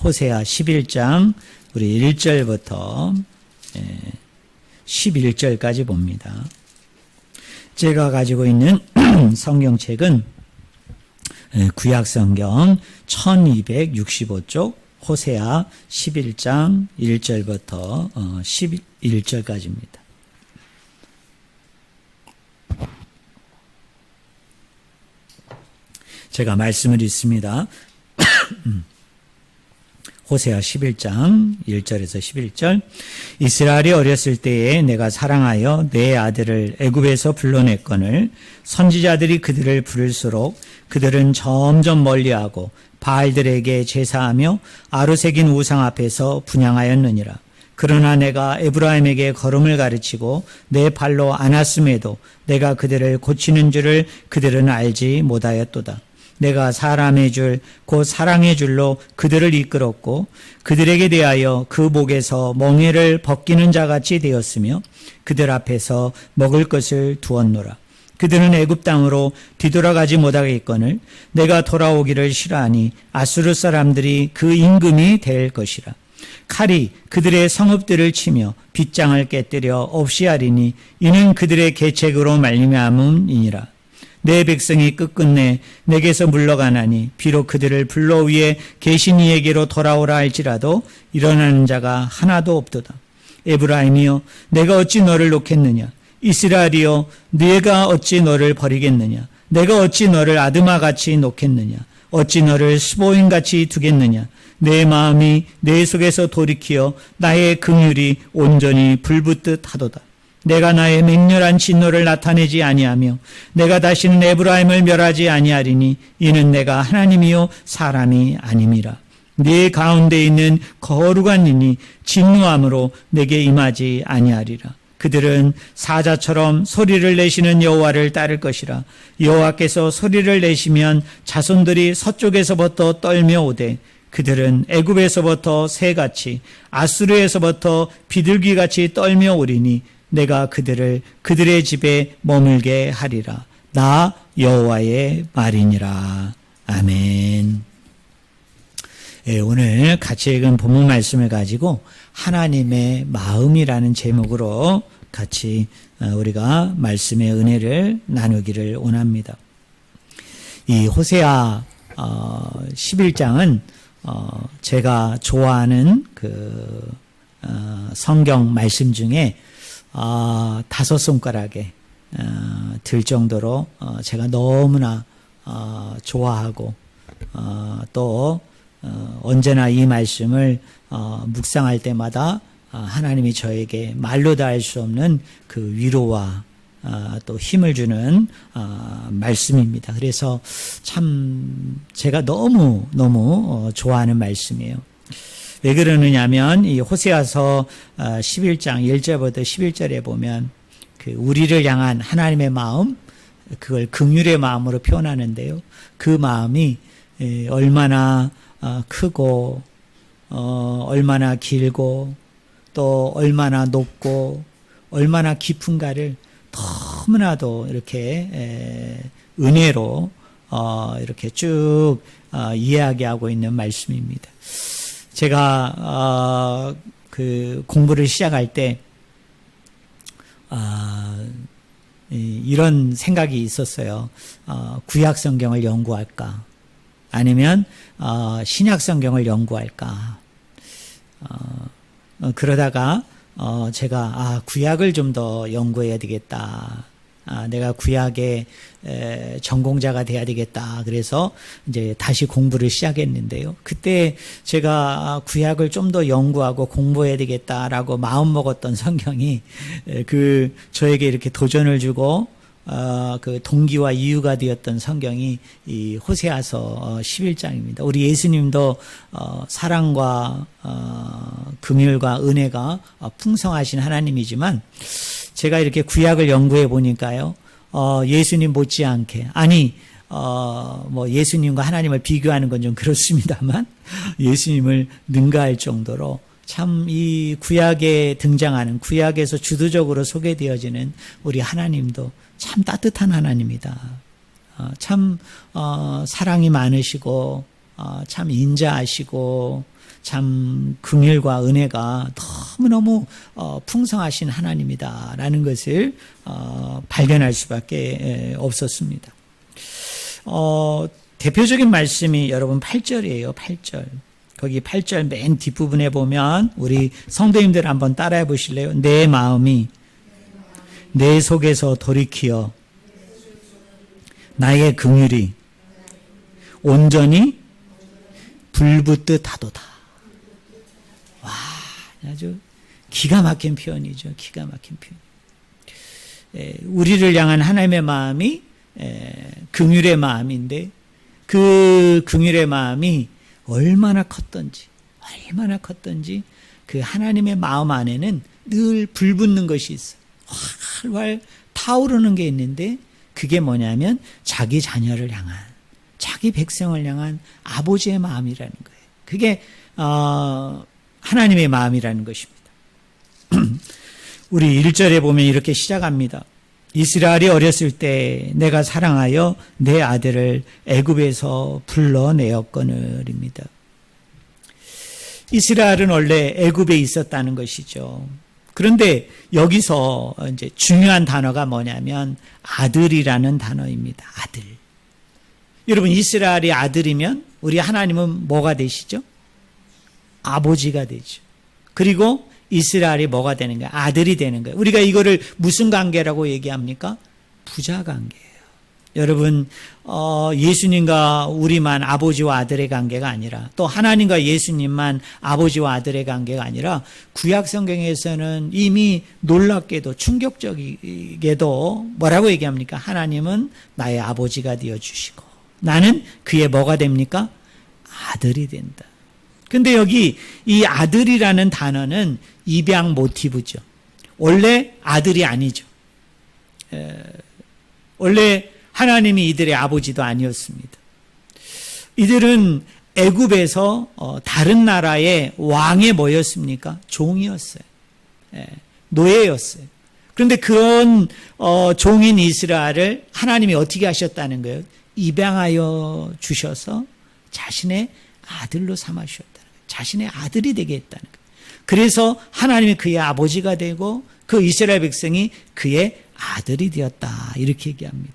호세아 11장 우리 1절부터 11절까지 봅니다. 제가 가지고 있는 성경책은 구약성경 1265쪽 호세아 11장 1절부터 11절까지입니다. 제가 말씀을 읽습니다. 호세아 11장 1절에서 11절. 이스라엘이 어렸을 때에 내가 사랑하여 내 아들을 애굽에서 불러냈거늘 선지자들이 그들을 부를수록 그들은 점점 멀리하고 바알들에게 제사하며 아루새긴 우상 앞에서 분향하였느니라. 그러나 내가 에브라임에게 걸음을 가르치고 내 발로 안았음에도 내가 그들을 고치는 줄을 그들은 알지 못하였도다. 내가 사람의 줄, 곧 사랑의 줄로 그들을 이끌었고 그들에게 대하여 그 목에서 멍에를 벗기는 자같이 되었으며 그들 앞에서 먹을 것을 두었노라. 그들은 애굽 땅으로 뒤돌아가지 못하겠거늘 내가 돌아오기를 싫어하니 아수르 사람들이 그 임금이 될 것이라. 칼이 그들의 성읍들을 치며 빗장을 깨뜨려 없이 하리니 이는 그들의 계책으로 말미암음이니라. 내 백성이 끝끝내 내게서 물러가나니 비록 그들을 불러 위에 계신 이에게로 돌아오라 할지라도 일어나는 자가 하나도 없도다. 에브라임이여 내가 어찌 너를 놓겠느냐. 이스라엘이여 네가 어찌 너를 버리겠느냐. 내가 어찌 너를 아드마같이 놓겠느냐. 어찌 너를 스보임같이 두겠느냐. 내 마음이 내 속에서 돌이키어 나의 긍휼이 온전히 불붙듯 하도다. 내가 나의 맹렬한 진노를 나타내지 아니하며 내가 다시는 에브라임을 멸하지 아니하리니 이는 내가 하나님이요 사람이 아님이라. 네 가운데 있는 거룩한 이니 진노함으로 내게 임하지 아니하리라. 그들은 사자처럼 소리를 내시는 여호와를 따를 것이라. 여호와께서 소리를 내시면 자손들이 서쪽에서부터 떨며 오되 그들은 애굽에서부터 새같이 아수르에서부터 비둘기같이 떨며 오리니 내가 그들을 그들의 집에 머물게 하리라. 나 여호와의 말이니라. 아멘. 오늘 같이 읽은 본문 말씀을 가지고 하나님의 마음이라는 제목으로 같이 우리가 말씀의 은혜를 나누기를 원합니다. 이 호세아 11장은 제가 좋아하는 그 성경 말씀 중에 5손가락에 들 정도로 제가 너무나 좋아하고 또 언제나 이 말씀을 묵상할 때마다 하나님이 저에게 말로 다 할 수 없는 그 위로와 또 힘을 주는 말씀입니다. 그래서 참 제가 너무 좋아하는 말씀이에요. 왜 그러느냐면 이 호세아서 11장 1절부터 11절에 보면 그 우리를 향한 하나님의 마음, 그걸 긍휼의 마음으로 표현하는데요. 그 마음이 얼마나 크고 얼마나 길고 또 얼마나 높고 얼마나 깊은가를 너무나도 이렇게 은혜로 이렇게 쭉 이해하게 하고 있는 말씀입니다. 제가 그 공부를 시작할 때 이런 생각이 있었어요. 구약 성경을 연구할까? 아니면 신약 성경을 연구할까? 그러다가 제가 구약을 좀 더 연구해야 되겠다. 내가 구약의 전공자가 돼야 되겠다. 그래서 이제 다시 공부를 시작했는데요. 그때 제가 구약을 좀 더 연구하고 공부해야 되겠다라고 마음 먹었던 성경이 그 저에게 이렇게 도전을 주고 그 동기와 이유가 되었던 성경이 이 호세아서 11장입니다. 우리 예수님도 사랑과 긍휼과 은혜가 풍성하신 하나님이지만 제가 이렇게 구약을 연구해 보니까요, 예수님 못지않게, 뭐 예수님과 하나님을 비교하는 건 좀 그렇습니다만, 예수님을 능가할 정도로 참 이 구약에 등장하는, 구약에서 주도적으로 소개되어지는 우리 하나님도 참 따뜻한 하나님이다. 참 사랑이 많으시고 참 인자하시고 참 긍휼과 은혜가 너무너무 풍성하신 하나님이다라는 것을 발견할 수밖에 없었습니다. 대표적인 말씀이 여러분 8절이에요. 8절. 거기 8절 맨 뒷부분에 보면 우리 성도님들 한번 따라해 보실래요? 내 마음이 내 속에서 돌이키어 나의 긍휼이 온전히 불붙듯 하도다. 와, 아주 기가 막힌 표현이죠. 기가 막힌 표현. 우리를 향한 하나님의 마음이 긍휼의 마음인데 그 긍휼의 마음이 얼마나 컸던지 그 하나님의 마음 안에는 늘 불붙는 것이 있어요. 활활 타오르는 게 있는데 그게 뭐냐면 자기 자녀를 향한 자기 백성을 향한 아버지의 마음이라는 거예요. 그게 하나님의 마음이라는 것입니다. 우리 1절에 보면 이렇게 시작합니다. 이스라엘이 어렸을 때 내가 사랑하여 내 아들을 애굽에서 불러내었거늘입니다. 이스라엘은 원래 애굽에 있었다는 것이죠. 그런데 여기서 이제 중요한 단어가 뭐냐면 아들이라는 단어입니다. 아들. 여러분 이스라엘이 아들이면 우리 하나님은 뭐가 되시죠? 아버지가 되죠. 그리고 이스라엘이 뭐가 되는 거예요? 아들이 되는 거예요. 우리가 이거를 무슨 관계라고 얘기합니까? 부자 관계예요. 여러분 예수님과 우리만 아버지와 아들의 관계가 아니라 또 하나님과 예수님만 아버지와 아들의 관계가 아니라 구약 성경에서는 이미 놀랍게도 충격적이게도 뭐라고 얘기합니까? 하나님은 나의 아버지가 되어주시고 나는 그의 뭐가 됩니까? 아들이 된다. 근데 여기 이 아들이라는 단어는 입양 모티브죠. 원래 아들이 아니죠. 원래 하나님이 이들의 아버지도 아니었습니다. 이들은 애굽에서 다른 나라의 왕의 뭐였습니까? 종이었어요. 노예였어요. 그런데 그런 종인 이스라엘을 하나님이 어떻게 하셨다는 거예요? 입양하여 주셔서 자신의 아들로 삼아 주셨다는 거예요. 자신의 아들이 되게 했다는 거예요. 그래서 하나님이 그의 아버지가 되고 그 이스라엘 백성이 그의 아들이 되었다. 이렇게 얘기합니다.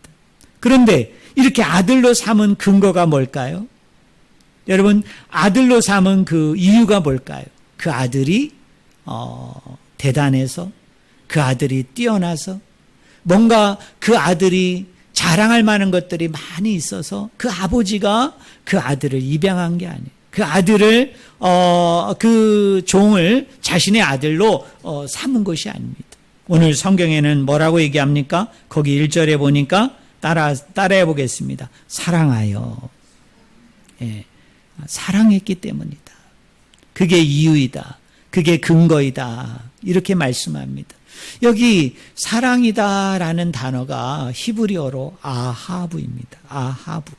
그런데 이렇게 아들로 삼은 근거가 뭘까요? 여러분 아들로 삼은 그 이유가 뭘까요? 그 아들이 대단해서 그 아들이 뛰어나서 뭔가 그 아들이 자랑할 만한 것들이 많이 있어서 그 아버지가 그 아들을 입양한 게 아니에요. 그 아들을 그 종을 자신의 아들로 삼은 것이 아닙니다. 오늘 성경에는 뭐라고 얘기합니까? 거기 1절에 보니까 따라해 보겠습니다. 사랑하여. 사랑했기 때문이다. 그게 이유이다. 그게 근거이다. 이렇게 말씀합니다. 여기 사랑이다라는 단어가 히브리어로 아하브입니다. 아하브.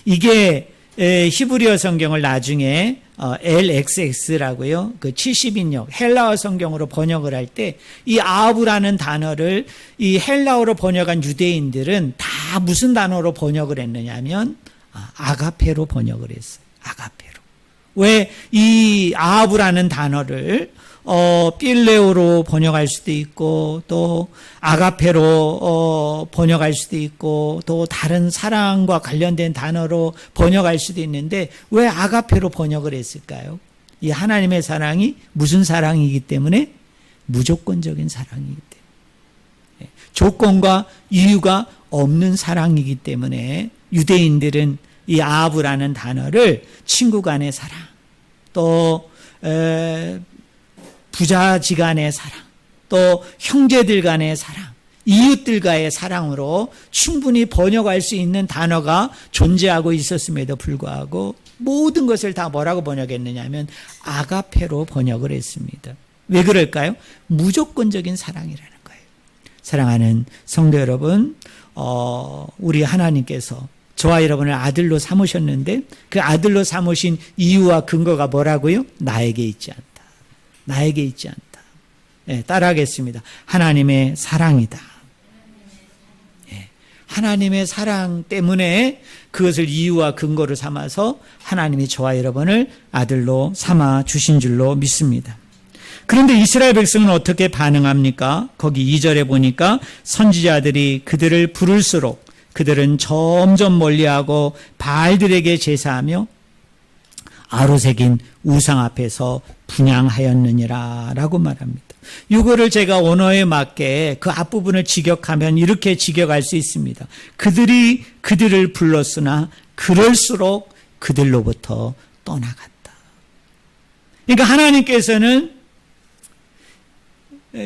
이게 히브리어 성경을 나중에 LXX라고요. 그 70인역 헬라어 성경으로 번역을 할 때 이 아하브라는 단어를 이 헬라어로 번역한 유대인들은 다 무슨 단어로 번역을 했느냐면 아가페로 번역을 했어요. 아가페로. 왜 이 아하브라는 단어를 필레오로 번역할 수도 있고 또 아가페로 번역할 수도 있고 또 다른 사랑과 관련된 단어로 번역할 수도 있는데 왜 아가페로 번역을 했을까요? 이 하나님의 사랑이 무슨 사랑이기 때문에? 무조건적인 사랑이기 때문에. 조건과 이유가 없는 사랑이기 때문에 유대인들은 이 아하브라는 단어를 친구 간의 사랑 또 부자지간의 사랑, 또 형제들 간의 사랑, 이웃들과의 사랑으로 충분히 번역할 수 있는 단어가 존재하고 있었음에도 불구하고 모든 것을 다 뭐라고 번역했느냐 하면 아가페로 번역을 했습니다. 왜 그럴까요? 무조건적인 사랑이라는 거예요. 사랑하는 성도 여러분, 우리 하나님께서 저와 여러분을 아들로 삼으셨는데 그 아들로 삼으신 이유와 근거가 뭐라고요? 나에게 있지 않다. 나에게 있지 않다. 따라하겠습니다. 하나님의 사랑이다. 하나님의 사랑 때문에 그것을 이유와 근거로 삼아서 하나님이 저와 여러분을 아들로 삼아 주신 줄로 믿습니다. 그런데 이스라엘 백성은 어떻게 반응합니까? 거기 2절에 보니까 선지자들이 그들을 부를수록 그들은 점점 멀리하고 바알들에게 제사하며 아로새긴 우상 앞에서 분향하였느니라 라고 말합니다. 이거를 제가 언어에 맞게 그 앞부분을 직역하면 이렇게 직역할 수 있습니다. 그들이 그들을 불렀으나 그럴수록 그들로부터 떠나갔다. 그러니까 하나님께서는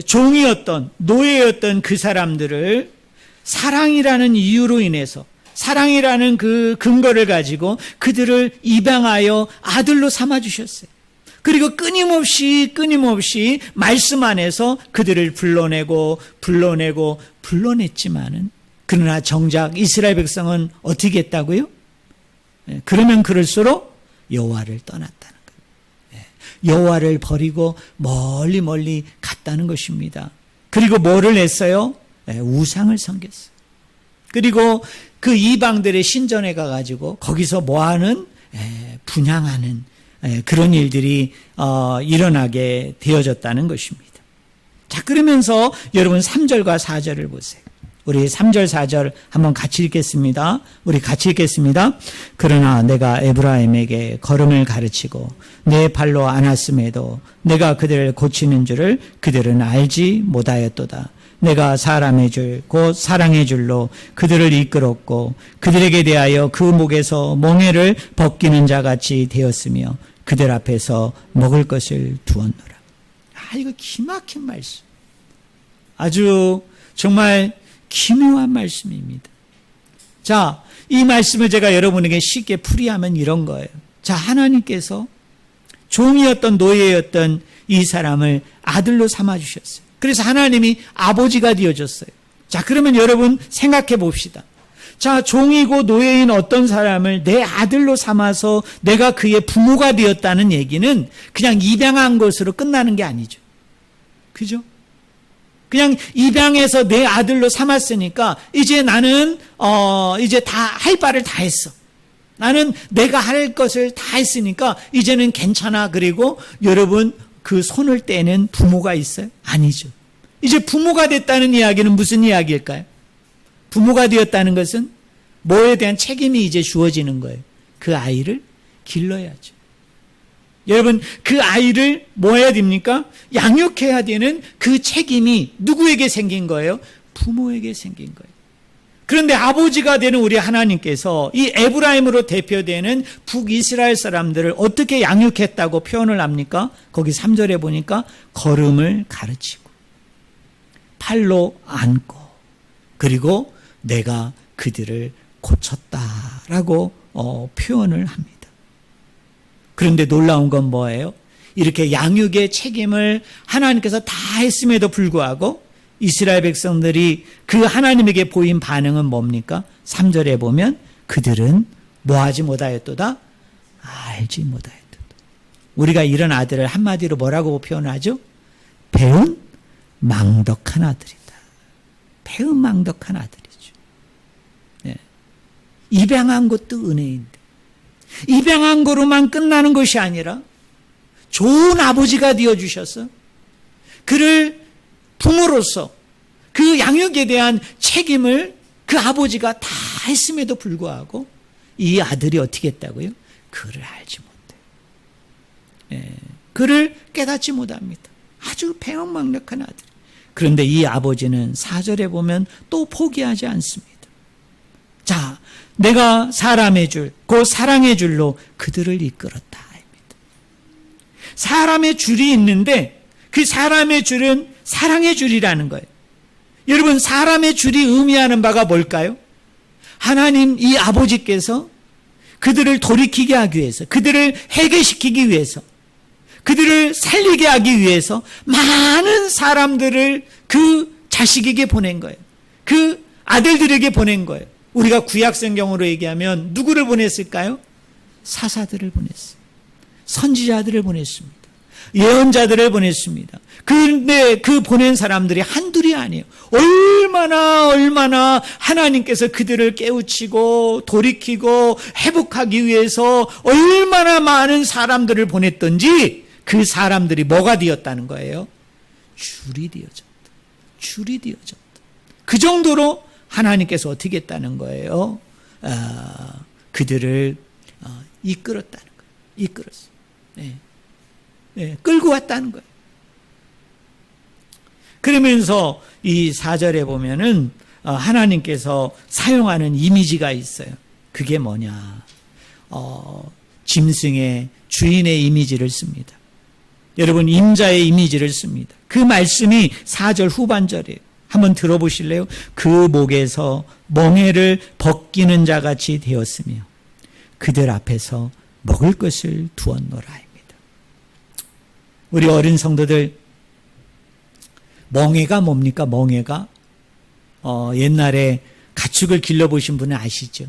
종이었던 노예였던 그 사람들을 사랑이라는 이유로 인해서 사랑이라는 그 근거를 가지고 그들을 입양하여 아들로 삼아주셨어요. 그리고 끊임없이 말씀 안에서 그들을 불러냈지만은 그러나 정작 이스라엘 백성은 어떻게 했다고요? 그러면 그럴수록 여호와를 떠났다는 거예요. 여호와를 버리고 멀리 갔다는 것입니다. 그리고 뭐를 했어요? 우상을 섬겼어요. 그리고 그 이방들의 신전에 가가지고 거기서 뭐하는 분향하는 그런 일들이 일어나게 되어졌다는 것입니다. 자, 그러면서 여러분 3절과 4절을 보세요. 우리 3절 4절 한번 같이 읽겠습니다. 우리 같이 읽겠습니다. 그러나 내가 에브라임에게 걸음을 가르치고 내 발로 안았음에도 내가 그들을 고치는 줄을 그들은 알지 못하였도다. 내가 사람의 줄 곧 사랑의 줄로 그들을 이끌었고 그들에게 대하여 그 목에서 멍에를 벗기는 자같이 되었으며 그들 앞에서 먹을 것을 두었노라. 이거 기막힌 말씀. 아주 정말 기묘한 말씀입니다. 자, 이 말씀을 제가 여러분에게 쉽게 풀이하면 이런 거예요. 자, 하나님께서 종이었던 노예였던 이 사람을 아들로 삼아주셨어요. 그래서 하나님이 아버지가 되어줬어요. 자, 그러면 여러분 생각해 봅시다. 자, 종이고 노예인 어떤 사람을 내 아들로 삼아서 내가 그의 부모가 되었다는 얘기는 그냥 입양한 것으로 끝나는 게 아니죠. 그죠? 그냥 입양해서 내 아들로 삼았으니까 이제 나는 이제 다 할 바를 다 했어. 나는 내가 할 것을 다 했으니까 이제는 괜찮아. 그리고 여러분 그 손을 떼는 부모가 있어요? 아니죠. 이제 부모가 됐다는 이야기는 무슨 이야기일까요? 부모가 되었다는 것은 뭐에 대한 책임이 이제 주어지는 거예요. 그 아이를 길러야죠. 여러분, 그 아이를 뭐 해야 됩니까? 양육해야 되는 그 책임이 누구에게 생긴 거예요? 부모에게 생긴 거예요. 그런데 아버지가 되는 우리 하나님께서 이 에브라임으로 대표되는 북이스라엘 사람들을 어떻게 양육했다고 표현을 합니까? 거기 3절에 보니까 걸음을 가르치고 팔로 안고 그리고 내가 그들을 고쳤다라고 표현을 합니다. 그런데 놀라운 건 뭐예요? 이렇게 양육의 책임을 하나님께서 다 했음에도 불구하고 이스라엘 백성들이 그 하나님에게 보인 반응은 뭡니까? 3절에 보면 그들은 뭐하지 못하였도다? 알지 못하였도다. 우리가 이런 아들을 한마디로 뭐라고 표현하죠? 배은 망덕한 아들이다. 배은 망덕한 아들이죠. 네. 입양한 것도 은혜인데 입양한 거로만 끝나는 것이 아니라 좋은 아버지가 되어주셔서 그를 부모로서 그 양육에 대한 책임을 그 아버지가 다 했음에도 불구하고 이 아들이 어떻게 했다고요? 그를 알지 못해요. 그를 깨닫지 못합니다. 아주 배은망덕한 아들. 그런데 이 아버지는 4절에 보면 또 포기하지 않습니다. 자, 내가 사람의 줄, 그 사랑의 줄로 그들을 이끌었다. 사람의 줄이 있는데 그 사람의 줄은 사랑의 줄이라는 거예요. 여러분, 사람의 줄이 의미하는 바가 뭘까요? 하나님 이 아버지께서 그들을 돌이키게 하기 위해서, 그들을 해결시키기 위해서, 그들을 살리게 하기 위해서 많은 사람들을 그 자식에게 보낸 거예요. 그 아들들에게 보낸 거예요. 우리가 구약성경으로 얘기하면 누구를 보냈을까요? 사사들을 보냈어요. 선지자들을 보냈습니다. 예언자들을 보냈습니다. 근데 그 보낸 사람들이 한둘이 아니에요. 얼마나 하나님께서 그들을 깨우치고 돌이키고 회복하기 위해서 얼마나 많은 사람들을 보냈던지 그 사람들이 뭐가 되었다는 거예요? 줄이 되어졌다. 줄이 되어졌다. 그 정도로 하나님께서 어떻게 했다는 거예요? 그들을 이끌었다는 거예요. 이끌었어요. 네. 네, 끌고 왔다는 거예요. 그러면서 이 4절에 보면은 하나님께서 사용하는 이미지가 있어요. 그게 뭐냐? 짐승의 주인의 이미지를 씁니다. 여러분, 임자의 이미지를 씁니다. 그 말씀이 4절 후반절이에요. 한번 들어보실래요? 그 목에서 멍에를 벗기는 자같이 되었으며 그들 앞에서 먹을 것을 두었노라입니다. 우리 어린 성도들, 멍에가 뭡니까? 멍에가 옛날에 가축을 길러보신 분은 아시죠?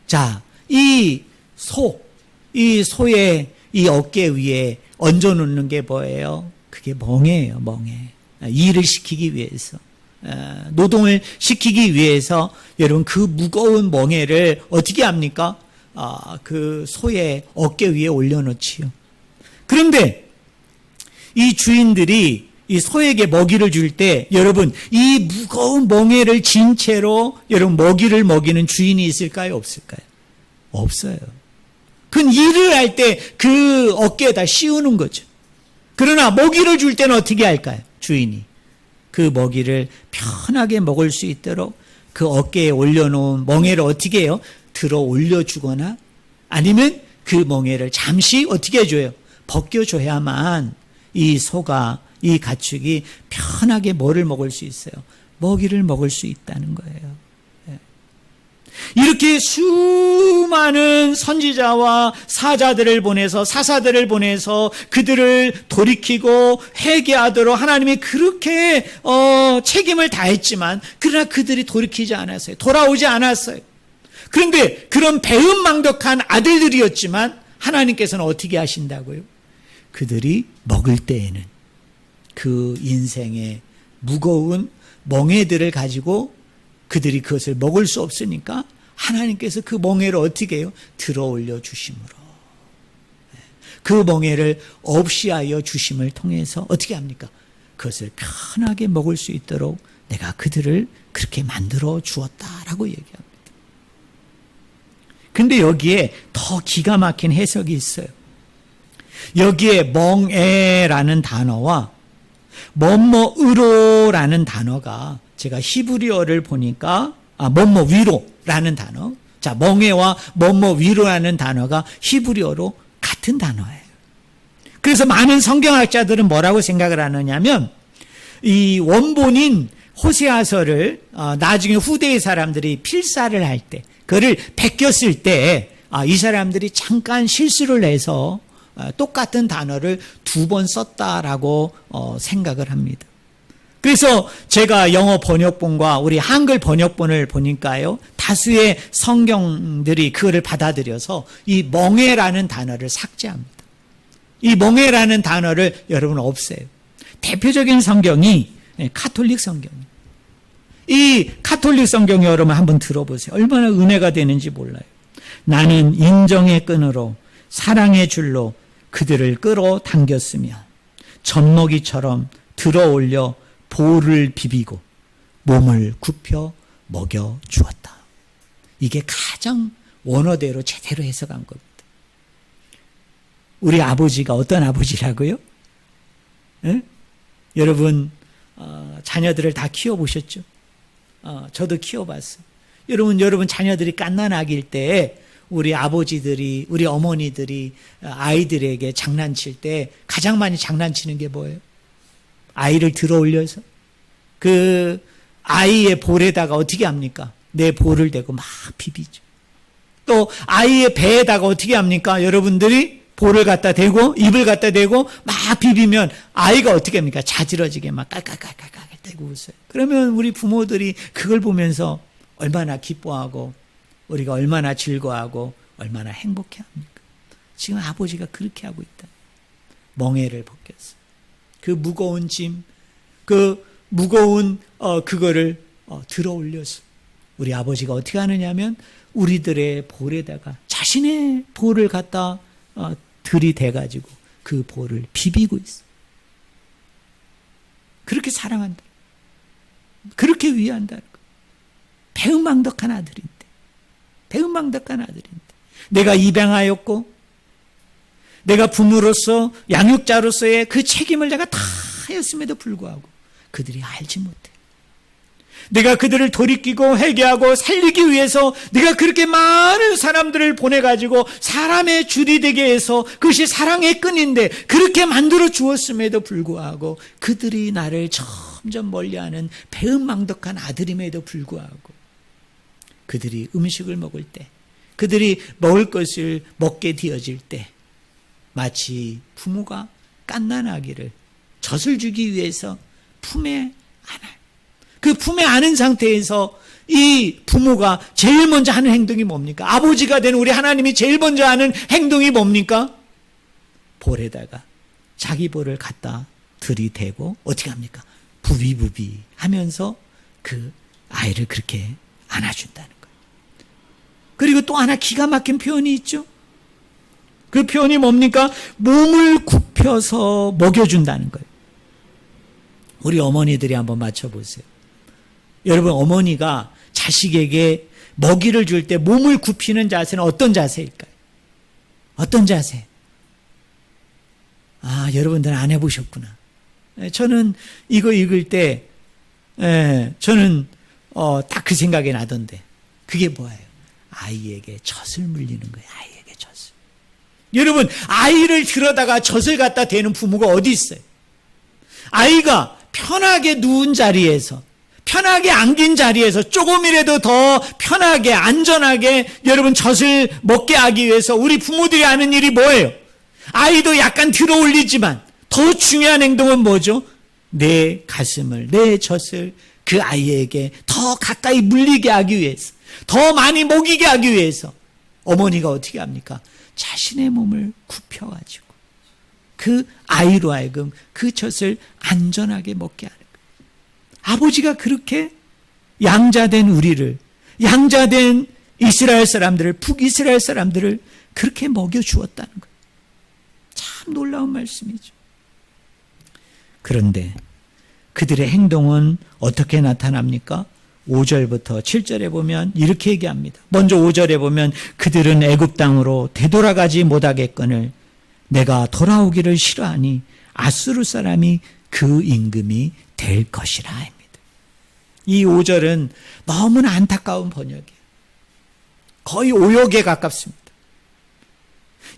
자, 이 소의 이 어깨 위에 얹어놓는 게 뭐예요? 그게 멍에예요. 멍에. 일을 시키기 위해서, 노동을 시키기 위해서 여러분 그 무거운 멍에를 어떻게 합니까? 그 소의 어깨 위에 올려놓지요. 그런데 이 주인들이 이 소에게 먹이를 줄 때 여러분 이 무거운 멍에를 진 채로 여러분 먹이를 먹이는 주인이 있을까요? 없을까요? 없어요. 그건 일을 할 때 그 어깨에다 씌우는 거죠. 그러나 먹이를 줄 때는 어떻게 할까요? 주인이 그 먹이를 편하게 먹을 수 있도록 그 어깨에 올려놓은 멍에를 어떻게 해요? 들어 올려주거나 아니면 그 멍에를 잠시 어떻게 해줘요? 벗겨줘야만 이 소가, 이 가축이 편하게 뭐를 먹을 수 있어요? 먹이를 먹을 수 있다는 거예요. 이렇게 수많은 선지자와 사자들을 보내서 사사들을 보내서 그들을 돌이키고 회개하도록 하나님이 그렇게 책임을 다했지만 그러나 그들이 돌이키지 않았어요. 돌아오지 않았어요. 그런데 그런 배은망덕한 아들들이었지만 하나님께서는 어떻게 하신다고요? 그들이 먹을 때에는 그 인생의 무거운 멍에들을 가지고 그들이 그것을 먹을 수 없으니까 하나님께서 그 멍에를 어떻게 해요? 들어 올려 주심으로 그 멍에를 없이 하여 주심을 통해서 어떻게 합니까? 그것을 편하게 먹을 수 있도록 내가 그들을 그렇게 만들어 주었다라고 얘기합니다. 근데 여기에 더 기가 막힌 해석이 있어요. 여기에 멍에라는 단어와 뭐뭐으로라는 단어가 제가 히브리어를 보니까 뭐뭐 위로라는 단어, 자 멍에와 뭐뭐 위로라는 단어가 히브리어로 같은 단어예요. 그래서 많은 성경학자들은 뭐라고 생각을 하느냐면 이 원본인 호세아서를 나중에 후대의 사람들이 필사를 할 때 그를 베꼈을 때 이 사람들이 잠깐 실수를 해서 똑같은 단어를 2번 썼다라고 생각을 합니다. 그래서 제가 영어 번역본과 우리 한글 번역본을 보니까요, 다수의 성경들이 그거를 받아들여서 이 멍에라는 단어를 삭제합니다. 이 멍에라는 단어를 여러분 없애요. 대표적인 성경이 카톨릭 성경이에요. 이 카톨릭 성경 여러분 한번 들어보세요. 얼마나 은혜가 되는지 몰라요. 나는 인정의 끈으로 사랑의 줄로 그들을 끌어당겼으며 젖먹이처럼 들어올려 볼을 비비고 몸을 굽혀 먹여주었다. 이게 가장 원어대로 제대로 해석한 겁니다. 우리 아버지가 어떤 아버지라고요? 네? 여러분 자녀들을 다 키워보셨죠? 저도 키워봤어요. 여러분 자녀들이 갓난아기일 때 우리 아버지들이, 우리 어머니들이 아이들에게 장난칠 때 가장 많이 장난치는 게 뭐예요? 아이를 들어 올려서 그 아이의 볼에다가 어떻게 합니까? 내 볼을 대고 막 비비죠. 또 아이의 배에다가 어떻게 합니까? 여러분들이 볼을 갖다 대고 입을 갖다 대고 막 비비면 아이가 어떻게 합니까? 자지러지게 막 깔깔깔깔깔 대고 웃어요. 그러면 우리 부모들이 그걸 보면서 얼마나 기뻐하고 우리가 얼마나 즐거워하고 얼마나 행복해합니까? 지금 아버지가 그렇게 하고 있다. 멍에를 벗겼어요. 그 무거운 짐, 그 무거운 그거를 들어 올려서 우리 아버지가 어떻게 하느냐면 우리들의 볼에다가 자신의 볼을 갖다 들이대가지고 그 볼을 비비고 있어. 그렇게 사랑한다. 그렇게 위한다는 거예요. 배은망덕한 아들인데, 배은망덕한 아들인데, 내가 입양하였고, 내가 부모로서 양육자로서의 그 책임을 내가 다 하였음에도 불구하고 그들이 알지 못해. 내가 그들을 돌이키고 회개하고 살리기 위해서 내가 그렇게 많은 사람들을 보내가지고 사람의 줄이 되게 해서 그것이 사랑의 끈인데 그렇게 만들어 주었음에도 불구하고 그들이 나를 점점 멀리하는 배은망덕한 아들임에도 불구하고 그들이 음식을 먹을 때, 그들이 먹을 것을 먹게 되어질 때 마치 부모가 갓난아기를 젖을 주기 위해서 품에 안아요. 그 품에 안은 상태에서 이 부모가 제일 먼저 하는 행동이 뭡니까? 아버지가 된 우리 하나님이 제일 먼저 하는 행동이 뭡니까? 볼에다가 자기 볼을 갖다 들이대고 어떻게 합니까? 부비부비 하면서 그 아이를 그렇게 안아준다는 거예요. 그리고 또 하나 기가 막힌 표현이 있죠. 그 표현이 뭡니까? 몸을 굽혀서 먹여준다는 거예요. 우리 어머니들이 한번 맞춰보세요. 여러분, 어머니가 자식에게 먹이를 줄 때 몸을 굽히는 자세는 어떤 자세일까요? 어떤 자세? 아, 여러분들은 안 해보셨구나. 저는 이거 읽을 때, 저는 딱 그 생각이 나던데, 그게 뭐예요? 아이에게 젖을 물리는 거예요. 아이에게 젖을. 여러분, 아이를 들여다가 젖을 갖다 대는 부모가 어디 있어요? 아이가 편하게 누운 자리에서, 편하게 안긴 자리에서 조금이라도 더 편하게 안전하게 여러분 젖을 먹게 하기 위해서 우리 부모들이 하는 일이 뭐예요? 아이도 약간 들어 올리지만 더 중요한 행동은 뭐죠? 내 가슴을, 내 젖을 그 아이에게 더 가까이 물리게 하기 위해서, 더 많이 먹이게 하기 위해서 어머니가 어떻게 합니까? 자신의 몸을 굽혀가지고 그 아이로 하여금 그 젖을 안전하게 먹게 하는 거예요. 아버지가 그렇게 양자된 우리를, 양자된 이스라엘 사람들을, 북이스라엘 사람들을 그렇게 먹여주었다는 거예요. 참 놀라운 말씀이죠. 그런데 그들의 행동은 어떻게 나타납니까? 5절부터 7절에 보면 이렇게 얘기합니다. 먼저 5절에 보면 그들은 애굽 땅으로 되돌아가지 못하겠거늘 내가 돌아오기를 싫어하니 아수르 사람이 그 임금이 될 것이라 합니다. 이 5절은 너무나 안타까운 번역이에요. 거의 오역에 가깝습니다.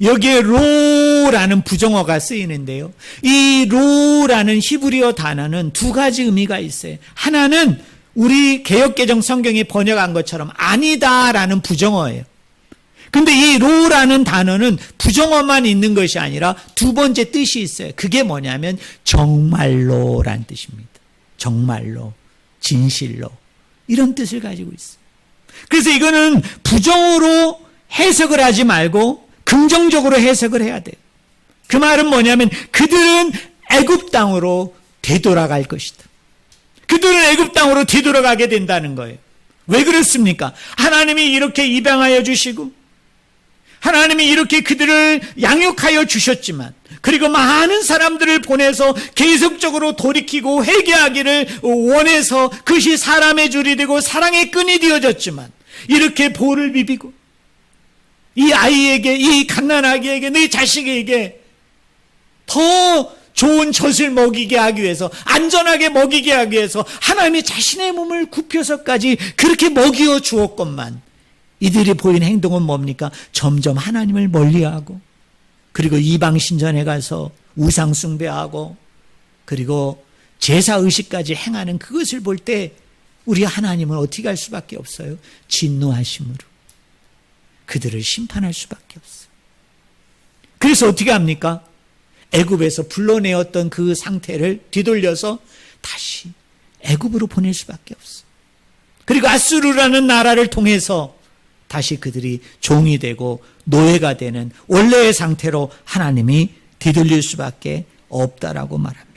여기에 로라는 부정어가 쓰이는데요. 이 로라는 히브리어 단어는 두 가지 의미가 있어요. 하나는 우리 개역개정 성경이 번역한 것처럼 아니다라는 부정어예요. 근데 이 로라는 단어는 부정어만 있는 것이 아니라 두 번째 뜻이 있어요. 그게 뭐냐면 정말로란 뜻입니다. 정말로, 진실로, 이런 뜻을 가지고 있어요. 그래서 이거는 부정어로 해석을 하지 말고 긍정적으로 해석을 해야 돼요. 그 말은 뭐냐면 그들은 애굽 땅으로 되돌아갈 것이다. 그들은 애굽 땅으로 되돌아가게 된다는 거예요. 왜 그렇습니까? 하나님이 이렇게 입양하여 주시고 하나님이 이렇게 그들을 양육하여 주셨지만, 그리고 많은 사람들을 보내서 계속적으로 돌이키고 회개하기를 원해서 그것이 사람의 줄이 되고 사랑의 끈이 되어졌지만, 이렇게 볼을 비비고 이 아이에게, 이 갓난아기에게, 내 자식에게 더 좋은 젖을 먹이게 하기 위해서, 안전하게 먹이게 하기 위해서 하나님이 자신의 몸을 굽혀서까지 그렇게 먹여 주었건만 이들이 보인 행동은 뭡니까? 점점 하나님을 멀리하고, 그리고 이방 신전에 가서 우상 숭배하고, 그리고 제사의식까지 행하는 그것을 볼 때 우리 하나님은 어떻게 할 수밖에 없어요? 진노하심으로 그들을 심판할 수밖에 없어요. 그래서 어떻게 합니까? 애굽에서 불러내었던 그 상태를 뒤돌려서 다시 애굽으로 보낼 수밖에 없어요. 그리고 아수르라는 나라를 통해서 다시 그들이 종이 되고 노예가 되는 원래의 상태로 하나님이 뒤돌릴 수밖에 없다라고 말합니다.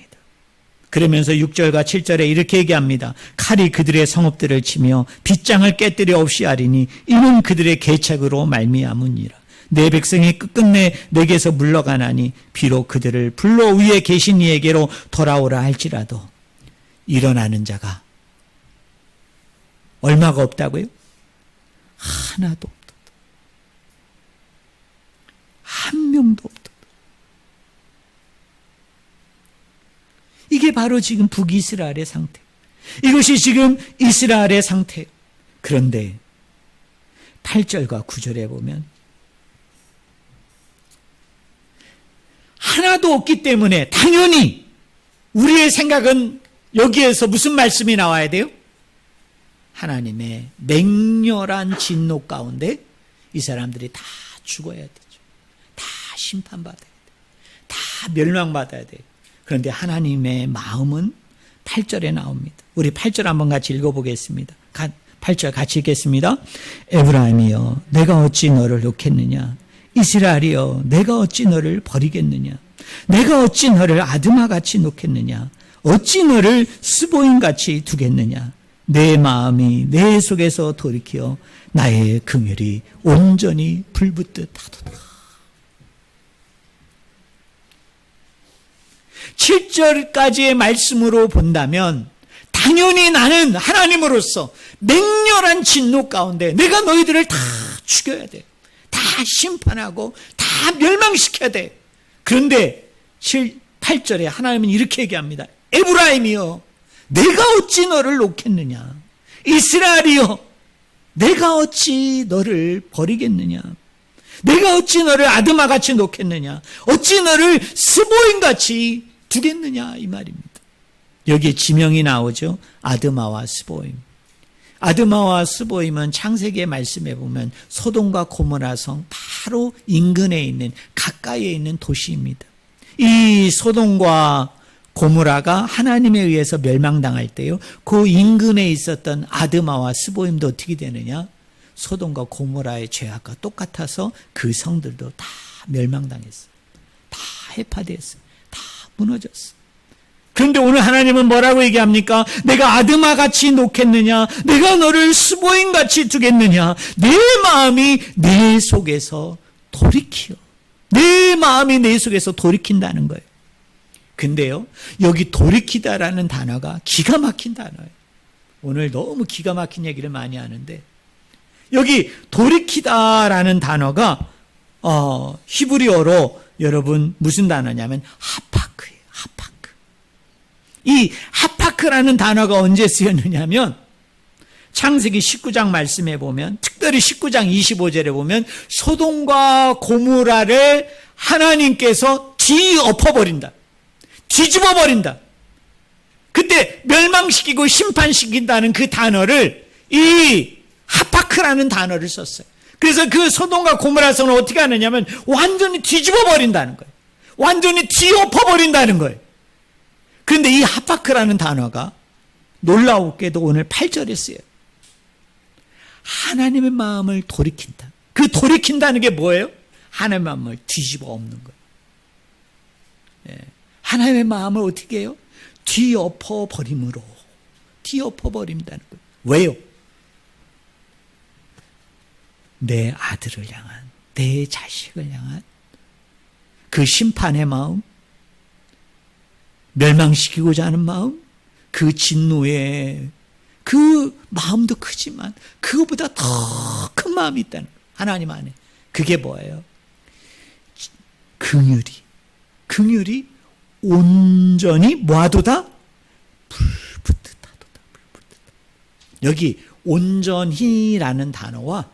그러면서 6절과 7절에 이렇게 얘기합니다. 칼이 그들의 성읍들을 치며 빗장을 깨뜨려 없이 하리니 이는 그들의 계책으로 말미암으니라. 내 백성이 끝끝내 내게서 물러가나니 비록 그들을 불러 위에 계신 이에게로 돌아오라 할지라도 일어나는 자가 얼마가 없다고요? 하나도 없다. 한 명도 없다. 이게 바로 지금 북이스라엘의 상태. 이것이 지금 이스라엘의 상태예요. 그런데 8절과 9절에 보면 하나도 없기 때문에 당연히 우리의 생각은 여기에서 무슨 말씀이 나와야 돼요? 하나님의 맹렬한 진노 가운데 이 사람들이 다 죽어야 되죠. 다 심판받아야 돼요. 다 멸망받아야 돼요. 그런데 하나님의 마음은 8절에 나옵니다. 우리 8절 한번 같이 읽어보겠습니다. 8절 같이 읽겠습니다. 에브라임이여 내가 어찌 너를 놓겠느냐. 이스라엘이여 내가 어찌 너를 버리겠느냐. 내가 어찌 너를 아드마같이 놓겠느냐. 어찌 너를 스보임같이 두겠느냐. 내 마음이 내 속에서 돌이켜 나의 긍휼이 온전히 불붙듯 하도다. 7절까지의 말씀으로 본다면 당연히 나는 하나님으로서 맹렬한 진노 가운데 내가 너희들을 다 죽여야 돼. 다 심판하고 다 멸망시켜야 돼. 그런데 8절에 하나님은 이렇게 얘기합니다. 에브라임이여 내가 어찌 너를 놓겠느냐. 이스라엘이여 내가 어찌 너를 버리겠느냐. 내가 어찌 너를 아드마같이 놓겠느냐. 어찌 너를 스보임같이 두겠느냐 이 말입니다. 여기에 지명이 나오죠. 아드마와 스보임. 아드마와 스보임은 창세기의 말씀에 보면 소돔과 고모라 성 바로 인근에 있는 가까이에 있는 도시입니다. 이 소돔과 고모라가 하나님에 의해서 멸망당할 때요. 그 인근에 있었던 아드마와 스보임도 어떻게 되느냐. 소돔과 고모라의 죄악과 똑같아서 그 성들도 다 멸망당했어요. 다 해파되었어요. 다 무너졌어요. 그런데 오늘 하나님은 뭐라고 얘기합니까? 내가 아드마같이 놓겠느냐? 내가 너를 스보임같이 두겠느냐? 내 마음이 내 속에서 돌이키어. 내 마음이 내 속에서 돌이킨다는 거예요. 근데요, 여기 돌이키다라는 단어가 기가 막힌 단어예요. 오늘 너무 기가 막힌 얘기를 많이 하는데 여기 돌이키다라는 단어가 히브리어로 여러분 무슨 단어냐면 하파크예요. 하파크. 이 하파크라는 단어가 언제 쓰였느냐면 창세기 19장 말씀에 보면 특별히 19장 25절에 보면 소돔과 고모라를 하나님께서 뒤엎어버린다. 뒤집어버린다. 그때 멸망시키고 심판시킨다는 그 단어를 이 하파크라는 단어를 썼어요. 그래서 그 소돔과 고모라 성을 어떻게 하느냐면 완전히 뒤집어버린다는 거예요. 완전히 뒤엎어버린다는 거예요. 그런데 이 하파크라는 단어가 놀라웠게도 오늘 8절에 쓰여요. 하나님의 마음을 돌이킨다. 그 돌이킨다는 게 뭐예요? 하나님의 마음을 뒤집어 엎는 거예요. 예. 하나님의 마음을 어떻게 해요? 뒤엎어버림으로. 뒤엎어버린다는 거예요. 왜요? 내 아들을 향한, 내 자식을 향한 그 심판의 마음, 멸망시키고자 하는 마음, 그 진노의 그 마음도 크지만 그것보다 더 큰 마음이 있다는 거예요. 하나님 안에. 그게 뭐예요? 긍휼이 온전히 뭐하도다? 불붙듯하도다. 여기 온전히라는 단어와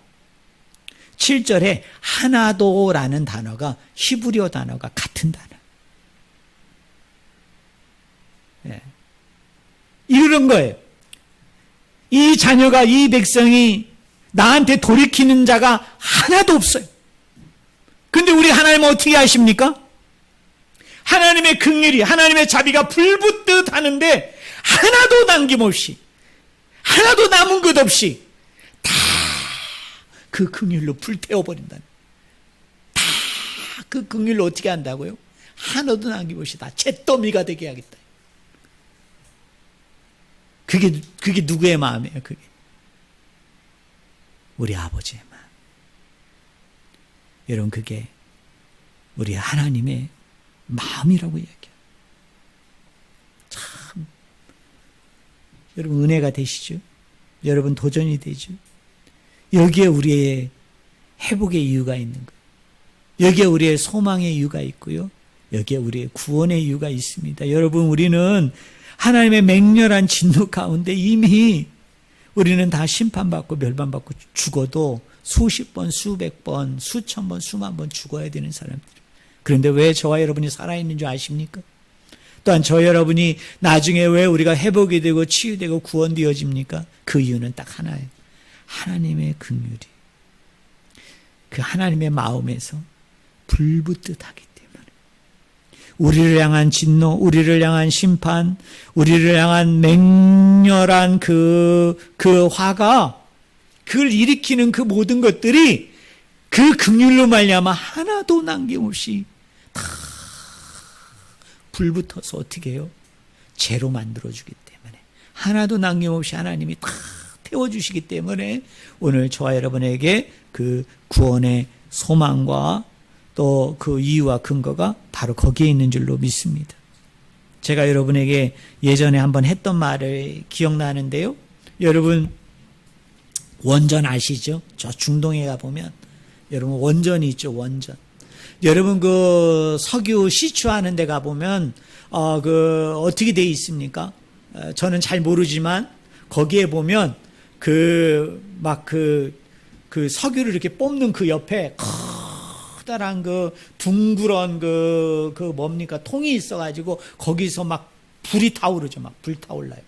7절에 하나도라는 단어가 히브리어 단어가 같은 단어. 예. 이런 거예요. 이 자녀가, 이 백성이 나한테 돌이키는 자가 하나도 없어요. 근데 우리 하나님은 어떻게 하십니까? 하나님의 긍휼이, 하나님의 자비가 불붙듯 하는데 하나도 남김없이, 하나도 남은 것 없이 다 그 긍휼로 불태워버린다는. 다 그 긍휼로 어떻게 한다고요? 하나도 남김없이 다 잿더미가 되게 하겠다. 그게 누구의 마음이에요? 그게 우리 아버지의 마음. 여러분, 그게 우리 하나님의 마음이라고 얘기해요. 참, 여러분 은혜가 되시죠? 여러분 도전이 되죠? 여기에 우리의 회복의 이유가 있는 거예요. 여기에 우리의 소망의 이유가 있고요. 여기에 우리의 구원의 이유가 있습니다. 여러분, 우리는 하나님의 맹렬한 진노 가운데 이미 우리는 다 심판받고 멸망받고 죽어도 수십 번, 수백 번, 수천 번, 수만 번 죽어야 되는 사람들. 그런데 왜 저와 여러분이 살아있는 줄 아십니까? 또한 저 여러분이 나중에 왜 우리가 회복이 되고 치유되고 구원되어집니까? 그 이유는 딱 하나예요. 하나님의 긍휼이 그 하나님의 마음에서 불붙듯 하기 때문에 우리를 향한 진노, 우리를 향한 심판, 우리를 향한 맹렬한 그 화가, 그걸 일으키는 그 모든 것들이 그 긍휼로 말미암아 하나도 남김없이 다 불붙어서 어떻게 해요? 죄로 만들어주기 때문에, 하나도 남김없이 하나님이 다 태워주시기 때문에 오늘 저와 여러분에게 그 구원의 소망과 또 그 이유와 근거가 바로 거기에 있는 줄로 믿습니다. 제가 여러분에게 예전에 한번 했던 말을 기억나는데요. 여러분 원전 아시죠? 저 중동에 가보면 여러분 원전이 있죠. 원전. 여러분 그 석유 시추하는 데 가보면 어떻게 돼 있습니까? 저는 잘 모르지만 거기에 보면 그 석유를 이렇게 뽑는 그 옆에 커다란 그 둥그런 그 뭡니까? 통이 있어가지고 거기서 막 불이 타오르죠. 막 불타올라요.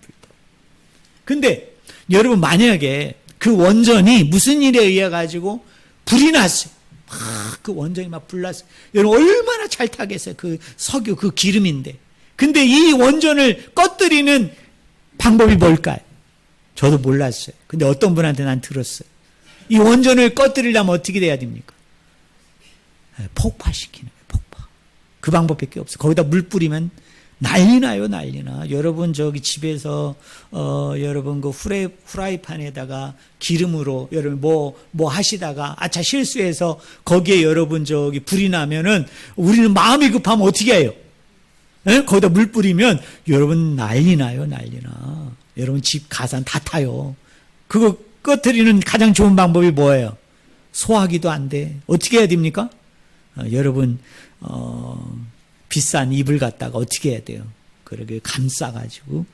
근데 여러분 만약에 그 원전이 무슨 일에 의해 가지고 불이 났어요. 그 원전이 막 불났어요. 여러분 얼마나 잘 타겠어요. 그 석유, 그 기름인데. 근데 이 원전을 꺼뜨리는 방법이 뭘까요? 저도 몰랐어요. 근데 어떤 분한테 난 들었어요. 이 원전을 꺼뜨리려면 어떻게 돼야 됩니까? 폭파시키는 거예요. 폭파. 그 방법밖에 없어요. 거기다 물 뿌리면 난리 나요. 여러분 저기 집에서 여러분 그 후라이팬에다가 기름으로 여러분 뭐 하시다가 아차 실수해서 거기에 여러분 저기 불이 나면은 우리는 마음이 급하면 어떻게 해요? 거기다 물 뿌리면 여러분 난리 나요. 여러분 집 가산 다 타요. 그거 꺼뜨리는 가장 좋은 방법이 뭐예요? 소화기도 안 돼. 어떻게 해야 됩니까? 여러분 비싼 이불 갖다가 어떻게 해야 돼요? 그렇게 감싸가지고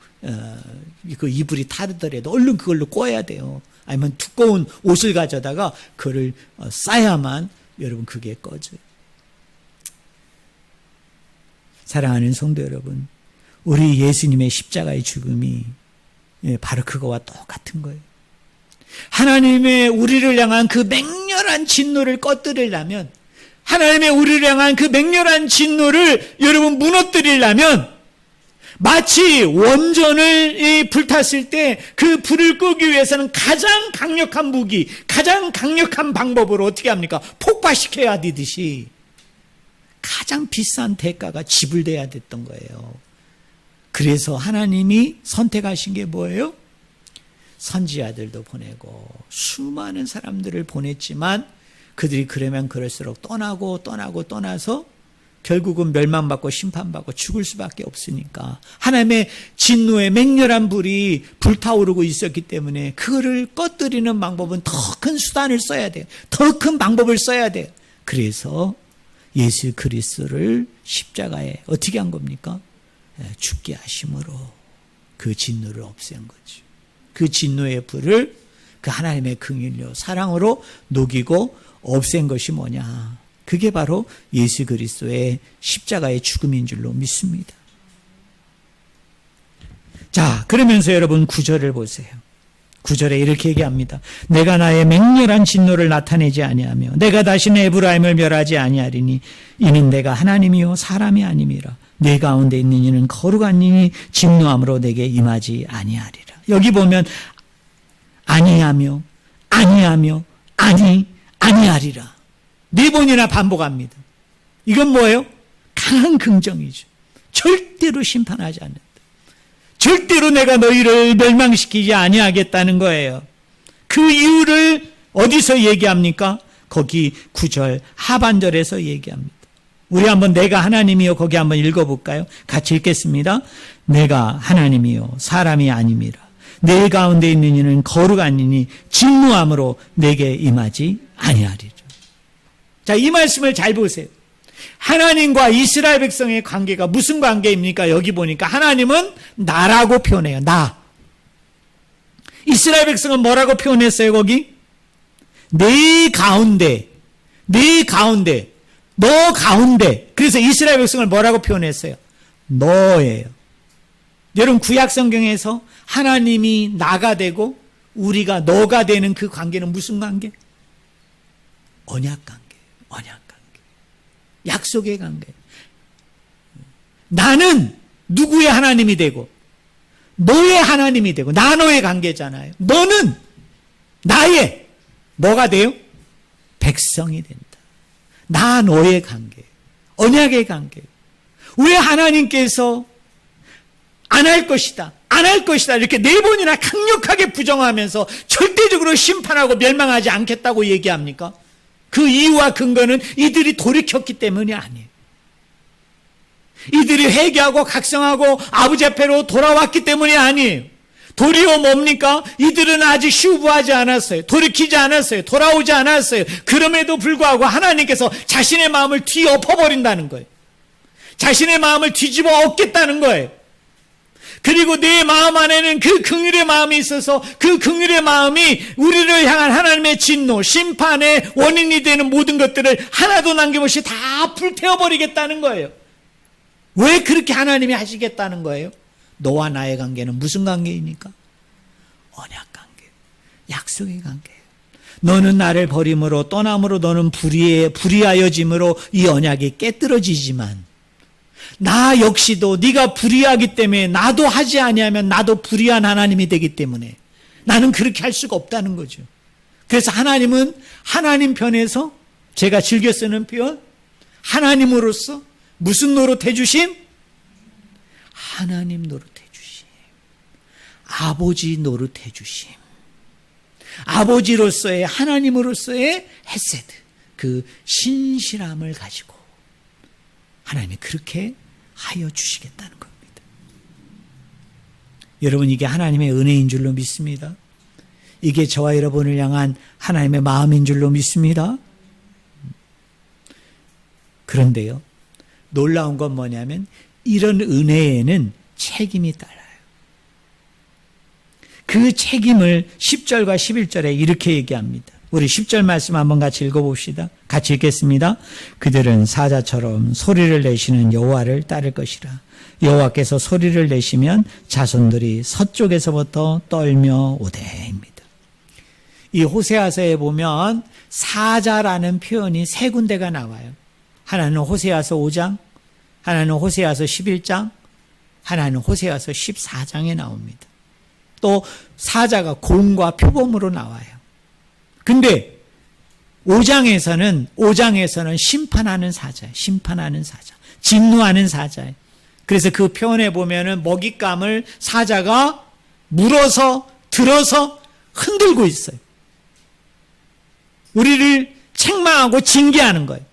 그 이불이 타르더라도 얼른 그걸로 꺼야 돼요. 아니면 두꺼운 옷을 가져다가 그걸 싸야만 여러분 그게 꺼져요. 사랑하는 성도 여러분, 우리 예수님의 십자가의 죽음이 바로 그거와 똑같은 거예요. 하나님의 우리를 향한 그 맹렬한 진노를 꺼뜨리려면, 하나님의 우리를 향한 그 맹렬한 진노를 여러분 무너뜨리려면 마치 원전을 불탔을 때 그 불을 끄기 위해서는 가장 강력한 무기, 가장 강력한 방법으로 어떻게 합니까? 폭파시켜야 되듯이 가장 비싼 대가가 지불돼야 됐던 거예요. 그래서 하나님이 선택하신 게 뭐예요? 선지자들도 보내고 수많은 사람들을 보냈지만 그들이 그러면 그럴수록 떠나서 결국은 멸망받고 심판받고 죽을 수밖에 없으니까 하나님의 진노의 맹렬한 불이 불타오르고 있었기 때문에 그거를 꺼뜨리는 방법은 더 큰 수단을 써야 돼요. 더 큰 방법을 써야 돼요. 그래서 예수 그리스도를 십자가에 어떻게 한 겁니까? 죽게 하심으로 그 진노를 없앤 거죠. 그 진노의 불을 그 하나님의 긍휼로 사랑으로 녹이고 없앤 것이 뭐냐? 그게 바로 예수 그리스도의 십자가의 죽음인 줄로 믿습니다. 자, 그러면서 여러분 9절을 보세요. 9절에 이렇게 얘기합니다. 내가 나의 맹렬한 진노를 나타내지 아니하며 내가 다시는 에브라임을 멸하지 아니하리니 이는 내가 하나님이요 사람이 아님이라. 내 가운데 있는 이는 거룩한 이니 진노함으로 내게 임하지 아니하리라. 여기 보면 아니하며 아니하리라. 4번이나 반복합니다. 이건 뭐예요? 강한 긍정이죠. 절대로 심판하지 않는다. 절대로 내가 너희를 멸망시키지 아니하겠다는 거예요. 그 이유를 어디서 얘기합니까? 거기 9절 하반절에서 얘기합니다. 우리 한번 내가 하나님이요 거기 한번 읽어볼까요? 같이 읽겠습니다. 내가 하나님이요 사람이 아님이라. 내 가운데 있는 이는 거룩하니니 진노함으로 내게 임하지 아니하리라. 자, 이 말씀을 잘 보세요. 하나님과 이스라엘 백성의 관계가 무슨 관계입니까? 여기 보니까 하나님은 나라고 표현해요. 나. 이스라엘 백성은 뭐라고 표현했어요? 거기 내 가운데, 너 가운데. 그래서 이스라엘 백성을 뭐라고 표현했어요? 너예요. 여러분 구약 성경에서 하나님이 나가 되고 우리가 너가 되는 그 관계는 무슨 관계? 언약 관계. 약속의 관계. 나는 누구의 하나님이 되고 너의 하나님이 되고 나 너의 관계잖아요. 너는 나의 뭐가 돼요? 백성이 된다. 나 너의 관계. 언약의 관계. 왜 하나님께서 안 할 것이다. 이렇게 4번이나 강력하게 부정하면서 절대적으로 심판하고 멸망하지 않겠다고 얘기합니까? 그 이유와 근거는 이들이 돌이켰기 때문이 아니에요. 이들이 회개하고 각성하고 아버지 앞에로 돌아왔기 때문이 아니에요. 도리어 뭡니까? 이들은 아직 휴부하지 않았어요. 돌이키지 않았어요. 돌아오지 않았어요. 그럼에도 불구하고 하나님께서 자신의 마음을 뒤엎어버린다는 거예요. 자신의 마음을 뒤집어 엎겠다는 거예요. 그리고 내 마음 안에는 그 긍휼의 마음이 있어서 그 긍휼의 마음이 우리를 향한 하나님의 진노, 심판의 원인이 되는 모든 것들을 하나도 남김없이 다 불태워버리겠다는 거예요. 왜 그렇게 하나님이 하시겠다는 거예요? 너와 나의 관계는 무슨 관계입니까? 언약 관계, 약속의 관계예요. 너는 나를 버림으로 떠남으로 너는 불의하여짐으로 이 언약이 깨뜨려지지만 나 역시도 네가 불의하기 때문에 나도 하지 아니하면 나도 불의한 하나님이 되기 때문에 나는 그렇게 할 수가 없다는 거죠. 그래서 하나님은 하나님 편에서 제가 즐겨 쓰는 표현 하나님으로서 무슨 노릇해 주심? 하나님 노릇해 주심. 아버지 노릇해 주심. 아버지로서의 하나님으로서의 헤세드, 그 신실함을 가지고 하나님이 그렇게 하여 주시겠다는 겁니다. 여러분 이게 하나님의 은혜인 줄로 믿습니다. 이게 저와 여러분을 향한 하나님의 마음인 줄로 믿습니다. 그런데요, 놀라운 건 뭐냐면 이런 은혜에는 책임이 따라요. 그 책임을 10절과 11절에 이렇게 얘기합니다. 우리 10절 말씀 한번 같이 읽어봅시다. 같이 읽겠습니다. 그들은 사자처럼 소리를 내시는 여호와를 따를 것이라. 여호와께서 소리를 내시면 자손들이 서쪽에서부터 떨며 오되입니다. 이 호세아서에 보면 사자라는 표현이 3군데가 나와요. 하나는 호세아서 5장, 하나는 호세아서 11장, 하나는 호세아서 14장에 나옵니다. 또 사자가 곰과 표범으로 나와요. 근데 5장에서는 심판하는 사자예요. 심판하는 사자. 진노하는 사자예요. 그래서 그 표현에 보면은 먹잇감을 사자가 물어서 들어서 흔들고 있어요. 우리를 책망하고 징계하는 거예요.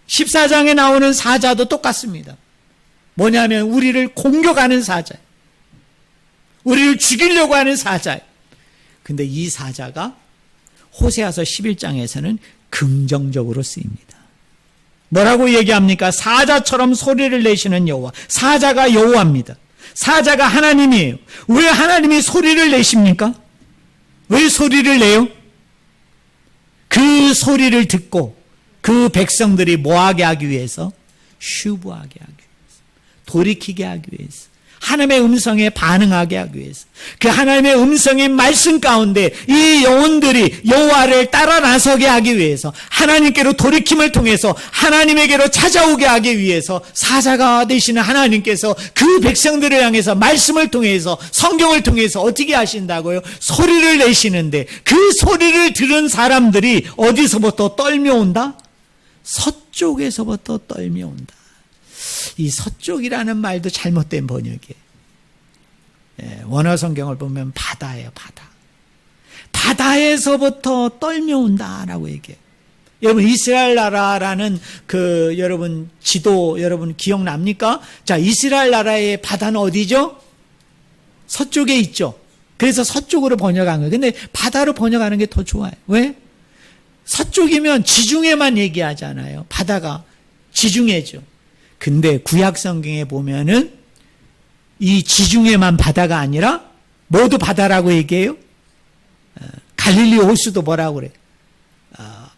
14장에 나오는 사자도 똑같습니다. 뭐냐면 우리를 공격하는 사자예요. 우리를 죽이려고 하는 사자예요. 근데 이 사자가 호세아서 11장에서는 긍정적으로 쓰입니다. 뭐라고 얘기합니까? 사자처럼 소리를 내시는 여호와. 사자가 여호와입니다. 사자가 하나님이에요. 왜 하나님이 소리를 내십니까? 왜 소리를 내요? 그 소리를 듣고 그 백성들이 뭐하게 하기 위해서? 휴부하게 하기 위해서. 돌이키게 하기 위해서. 하나님의 음성에 반응하게 하기 위해서. 그 하나님의 음성인 말씀 가운데 이 영혼들이 여호와를 따라 나서게 하기 위해서, 하나님께로 돌이킴을 통해서 하나님에게로 찾아오게 하기 위해서 사자가 되시는 하나님께서 그 백성들을 향해서 말씀을 통해서, 성경을 통해서 어떻게 하신다고요? 소리를 내시는데 그 소리를 들은 사람들이 어디서부터 떨며 온다? 서쪽에서부터 떨며온다. 이 서쪽이라는 말도 잘못된 번역이에요. 원어 성경을 보면 바다예요, 바다. 바다에서부터 떨며온다라고 얘기해요. 여러분, 이스라엘 나라라는 여러분 지도 여러분 기억납니까? 자, 이스라엘 나라의 바다는 어디죠? 서쪽에 있죠. 그래서 서쪽으로 번역한 거예요. 근데 바다로 번역하는 게 더 좋아요. 왜? 서쪽이면 지중해만 얘기하잖아요. 바다가 지중해죠. 근데 구약 성경에 보면은 이 지중해만 바다가 아니라 모두 바다라고 얘기해요. 갈릴리 호수도 뭐라고 그래요?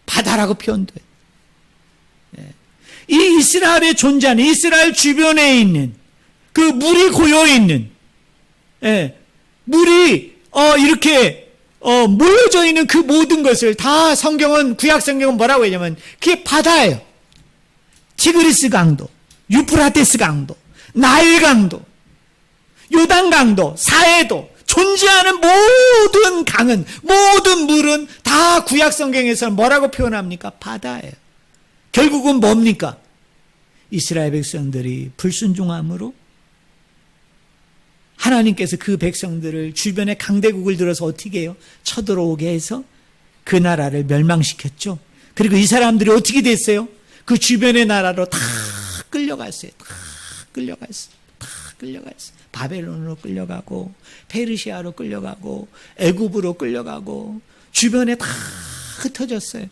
바다라고 표현돼요. 이 이스라엘에 존재하는, 이스라엘 주변에 있는 그 물이 고여 있는, 물이 이렇게 모여져 있는 그 모든 것을 다 성경은, 구약 성경은 뭐라고 하냐면 그게 바다예요. 티그리스 강도, 유프라테스 강도, 나일 강도, 요단 강도, 사해도, 존재하는 모든 강은, 모든 물은 다 구약 성경에서는 뭐라고 표현합니까? 바다예요. 결국은 뭡니까? 이스라엘 백성들이 불순종함으로 하나님께서 그 백성들을 주변에 강대국을 들어서 어떻게 해요? 쳐들어오게 해서 그 나라를 멸망시켰죠. 그리고 이 사람들이 어떻게 됐어요? 그 주변의 나라로 다 끌려갔어요. 다 끌려갔어요. 바벨론으로 끌려가고, 페르시아로 끌려가고, 애굽으로 끌려가고, 주변에 다 흩어졌어요.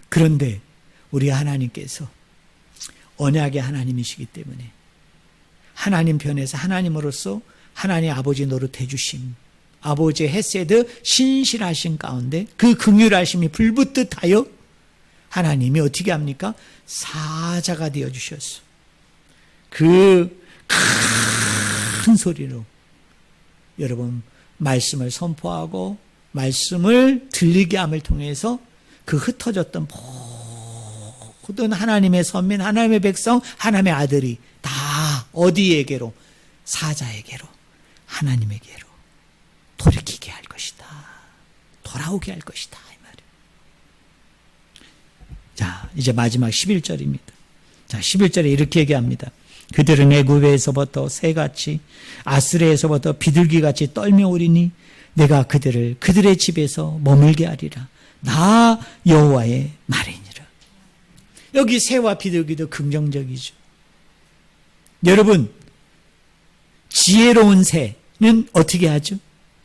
그런데 우리 하나님께서 언약의 하나님이시기 때문에 하나님 편에서 하나님으로서 하나님 아버지 노릇해 주심, 아버지의 헤세드 신실하신 가운데 그 긍휼하심이 불붙듯하여 하나님이 어떻게 합니까? 사자가 되어 주셨어. 그 큰 소리로 여러분 말씀을 선포하고 말씀을 들리게 함을 통해서 그 흩어졌던 모든 하나님의 선민, 하나님의 백성, 하나님의 아들이 다 어디에게로? 사자에게로, 하나님에게로 돌이키게 할 것이다. 돌아오게 할 것이다. 이 말이에요. 자, 이제 마지막 11절입니다. 자, 11절에 이렇게 얘기합니다. 그들은 애굽에서부터 새같이 아스레에서부터 비둘기같이 떨며오리니 내가 그들의 집에서 머물게 하리라. 나 여호와의 말이니라. 여기 새와 비둘기도 긍정적이죠. 여러분, 지혜로운 새는 어떻게 하죠?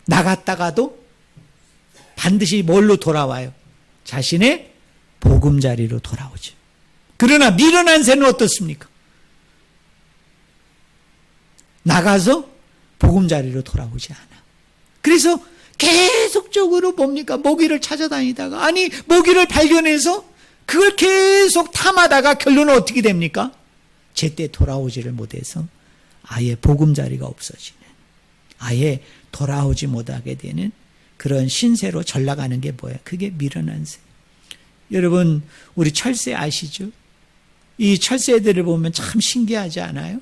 나갔다가도 반드시 뭘로 돌아와요? 자신의 보금자리로 돌아오죠. 그러나 미련한 새는 어떻습니까? 나가서 보금자리로 돌아오지 않아. 그래서 계속적으로 뭡니까? 모기를 찾아다니다가, 아니 모기를 발견해서 그걸 계속 탐하다가 결론은 어떻게 됩니까? 제때 돌아오지를 못해서 아예 보금자리가 없어지는, 아예 돌아오지 못하게 되는 그런 신세로 전락하는 게 뭐예요? 그게 미련한 새. 여러분, 우리 철새 아시죠? 이 철새들을 보면 참 신기하지 않아요?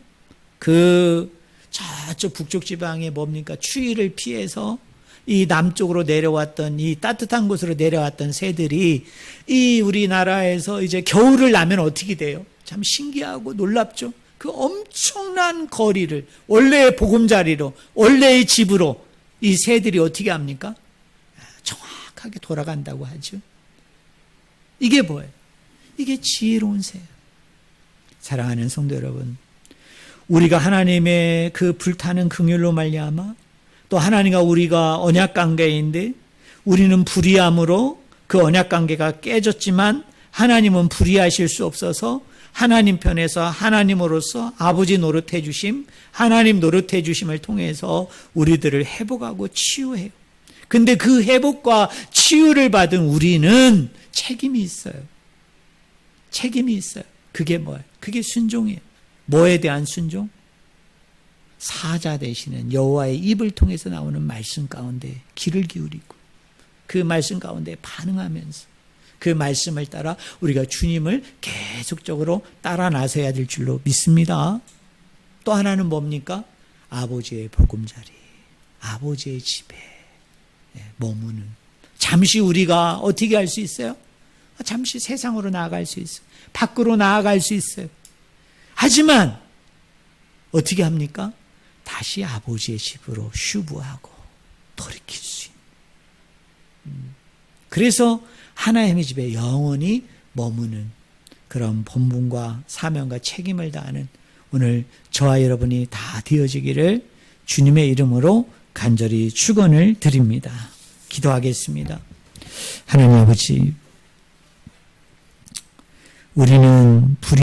저쪽 북쪽 지방에 뭡니까? 추위를 피해서 이 남쪽으로 내려왔던, 이 따뜻한 곳으로 내려왔던 새들이 이 우리나라에서 이제 겨울을 나면 어떻게 돼요? 참 신기하고 놀랍죠? 그 엄청난 거리를 원래의 보금자리로, 원래의 집으로 이 새들이 어떻게 합니까? 정확하게 돌아간다고 하죠. 이게 뭐예요? 이게 지혜로운 새예요. 사랑하는 성도 여러분, 우리가 하나님의 그 불타는 긍휼로 말미암아 또 하나님과 우리가 언약 관계인데 우리는 불의함으로 그 언약 관계가 깨졌지만 하나님은 불의하실 수 없어서 하나님 편에서 하나님으로서 아버지 노릇해 주심, 하나님 노릇해 주심을 통해서 우리들을 회복하고 치유해요. 근데 그 회복과 치유를 받은 우리는 책임이 있어요. 책임이 있어요. 그게 뭐예요? 그게 순종이에요. 뭐에 대한 순종? 사자 되시는 여호와의 입을 통해서 나오는 말씀 가운데 귀를 기울이고 그 말씀 가운데 반응하면서 그 말씀을 따라 우리가 주님을 계속적으로 따라 나서야 될 줄로 믿습니다. 또 하나는 뭡니까? 아버지의 보금자리, 아버지의 집에 머무는. 잠시 우리가 어떻게 할 수 있어요? 잠시 세상으로 나아갈 수 있어요. 밖으로 나아갈 수 있어요. 하지만 어떻게 합니까? 다시 아버지의 집으로 슈브하고 돌이킬 수 있는. 그래서 하나님의 집에 영원히 머무는 그런 본분과 사명과 책임을 다하는 오늘 저와 여러분이 다 되어지기를 주님의 이름으로 간절히 축원을 드립니다. 기도하겠습니다. 하나님 아버지, 우리는 불이